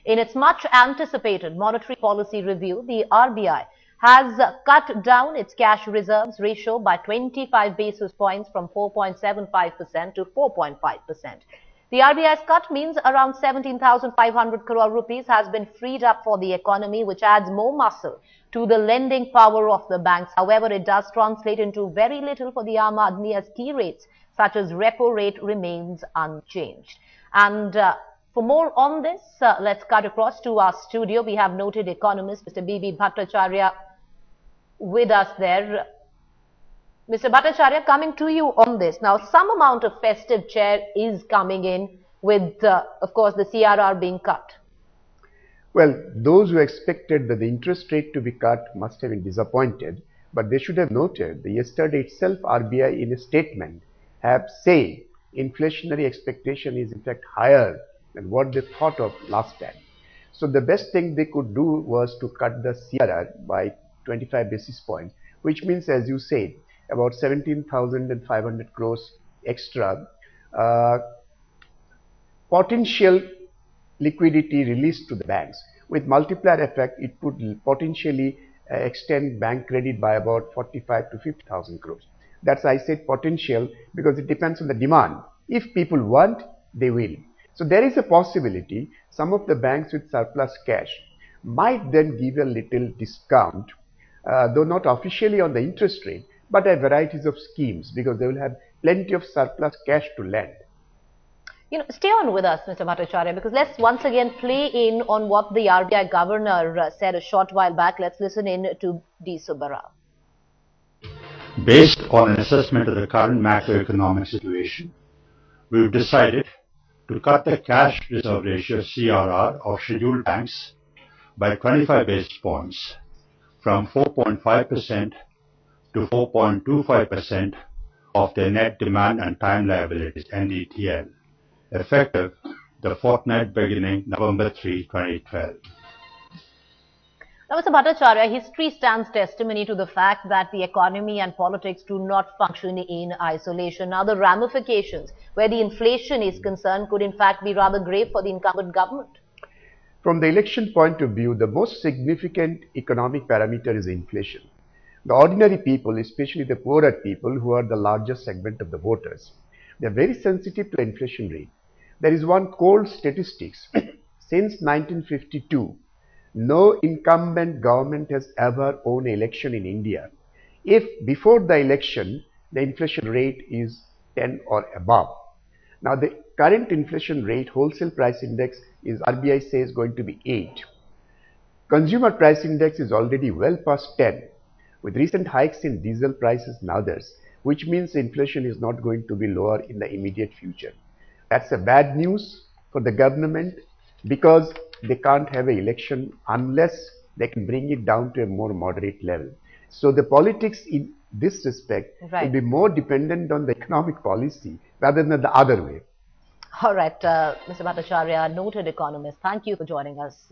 In its much anticipated monetary policy review, the RBI has cut down its cash reserves ratio by 25 basis points from 4.75% to 4.5%. The RBI's cut means around 17,500 crore rupees has been freed up for the economy, which adds more muscle to the lending power of the banks. However, it does translate into very little for the Aam Aadmi as key rates such as repo rate remains unchanged. And for more on this, let's cut across to our studio. We have noted economist Mr. B.B. Bhattacharya with us there. Mr. Bhattacharya, coming to you on this. Now, some amount of festive cheer is coming in with, of course, the CRR being cut. Well, those who expected that the interest rate to be cut must have been disappointed, but they should have noted that yesterday itself RBI in a statement have said inflationary expectation is in fact higher than what they thought of last time. So the best thing they could do was to cut the CRR by 25 basis points, which means, as you said, about 17,500 crores extra potential liquidity released to the banks. With multiplier effect, it could potentially extend bank credit by about 45 to 50,000 crores. That's, I said, potential because it depends on the demand. If people want, they will. So there is a possibility some of the banks with surplus cash might then give a little discount, though not officially on the interest rate, but a varieties of schemes because they will have plenty of surplus cash to lend. Stay on with us, Mr. Bhattacharya, because let's once again play in on what the RBI governor said a short while back. Let's listen in to D. Subbarao. Based on an assessment of the current macroeconomic situation, we've decided to cut the cash reserve ratio CRR of scheduled banks by 25 basis points from 4.5% to 4.25% of their net demand and time liabilities NDTL, effective the fortnight beginning November 3, 2012. Now, Mr. Bhattacharya, history stands testimony to the fact that the economy and politics do not function in isolation. Now, the ramifications where the inflation is concerned could in fact be rather grave for the incumbent government. From the election point of view, the most significant economic parameter is inflation. The ordinary people, especially the poorer people who are the largest segment of the voters, they are very sensitive to the inflation rate. There is one cold statistics. Since 1952, no incumbent government has ever won an election in India if before the election the inflation rate is 10 or above. Now the current inflation rate, wholesale price index, is RBI says going to be 8. Consumer price index is already well past 10 with recent hikes in diesel prices and others, which means inflation is not going to be lower in the immediate future. That's a bad news for the government because they can't have an election unless they can bring it down to a more moderate level. So the politics in this respect will be more dependent on the economic policy rather than the other way. All right, Mr. Bhattacharya, noted economist, thank you for joining us.